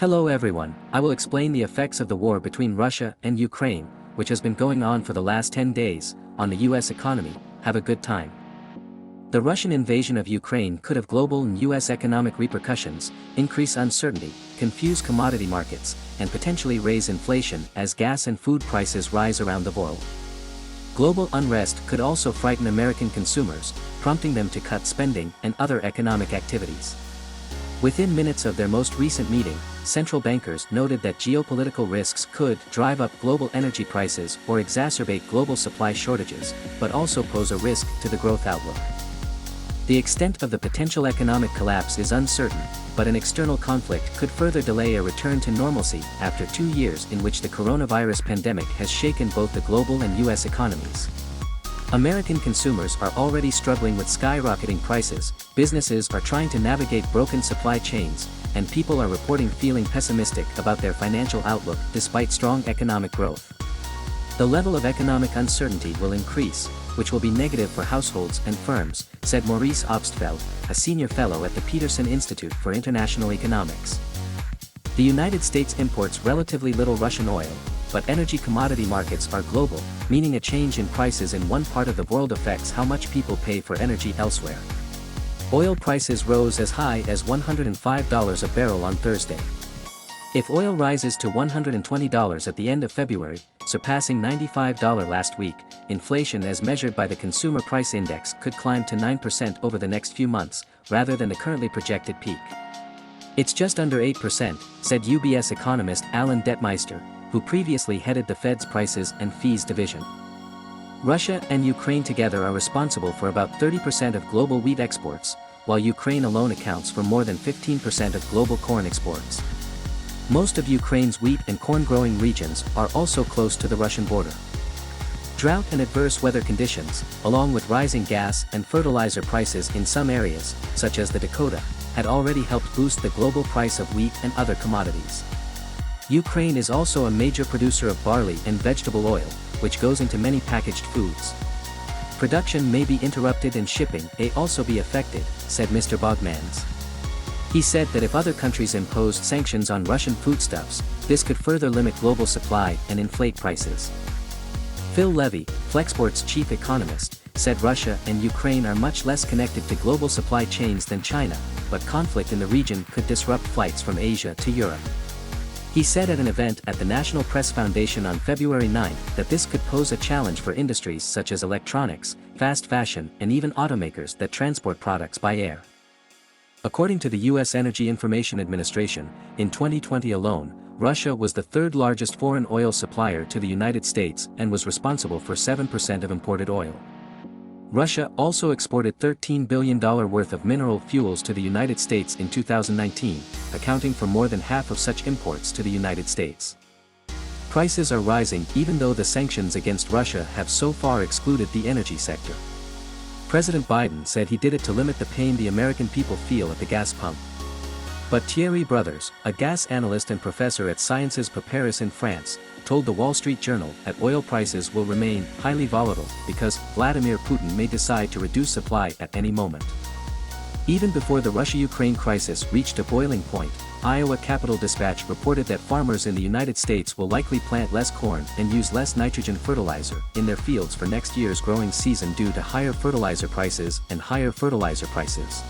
Hello everyone, I will explain the effects of the war between Russia and Ukraine, which has been going on for the last 10 days, on the US economy. Have a good time. The Russian invasion of Ukraine could have global and US economic repercussions, increase uncertainty, confuse commodity markets, and potentially raise inflation as gas and food prices rise around the world. Global unrest could also frighten American consumers, prompting them to cut spending and other economic activities. Within minutes of their most recent meeting, central bankers noted that geopolitical risks could drive up global energy prices or exacerbate global supply shortages, but also pose a risk to the growth outlook. The extent of the potential economic collapse is uncertain, but an external conflict could further delay a return to normalcy after 2 years in which the coronavirus pandemic has shaken both the global and US economies. American consumers are already struggling with skyrocketing prices, businesses are trying to navigate broken supply chains, and people are reporting feeling pessimistic about their financial outlook despite strong economic growth. The level of economic uncertainty will increase, which will be negative for households and firms, said Maurice Obstfeld, a senior fellow at the Peterson Institute for International Economics. The United States imports relatively little Russian oil, but energy commodity markets are global, meaning a change in prices in one part of the world affects how much people pay for energy elsewhere. Oil prices rose as high as $105 a barrel on Thursday. If oil rises to $120 at the end of February, surpassing $95 last week, inflation as measured by the Consumer Price Index could climb to 9% over the next few months, rather than the currently projected peak. It's just under 8%, said UBS economist Alan Detmeister, who previously headed the Fed's Prices and Fees division. Russia and Ukraine together are responsible for about 30% of global wheat exports, while Ukraine alone accounts for more than 15% of global corn exports. Most of Ukraine's wheat and corn-growing regions are also close to the Russian border. Drought and adverse weather conditions, along with rising gas and fertilizer prices in some areas, such as the Dakota, had already helped boost the global price of wheat and other commodities. Ukraine is also a major producer of barley and vegetable oil, which goes into many packaged foods. Production may be interrupted and shipping may also be affected, said Mr. Bogmans. He said that if other countries imposed sanctions on Russian foodstuffs, this could further limit global supply and inflate prices. Phil Levy, Flexport's chief economist, said Russia and Ukraine are much less connected to global supply chains than China, but conflict in the region could disrupt flights from Asia to Europe. He said at an event at the National Press Foundation on February 9 that this could pose a challenge for industries such as electronics, fast fashion, and even automakers that transport products by air. According to the U.S. Energy Information Administration, in 2020 alone, Russia was the third largest foreign oil supplier to the United States and was responsible for 7% of imported oil. Russia also exported $13 billion worth of mineral fuels to the United States in 2019, accounting for more than half of such imports to the United States. Prices are rising even though the sanctions against Russia have so far excluded the energy sector. President Biden said he did it to limit the pain the American people feel at the gas pump. But Thierry Brothers, a gas analyst and professor at Sciences Po Paris in France, told the Wall Street Journal that oil prices will remain highly volatile because Vladimir Putin may decide to reduce supply at any moment. Even before the Russia-Ukraine crisis reached a boiling point, Iowa Capital Dispatch reported that farmers in the United States will likely plant less corn and use less nitrogen fertilizer in their fields for next year's growing season due to higher fertilizer prices and higher fertilizer prices.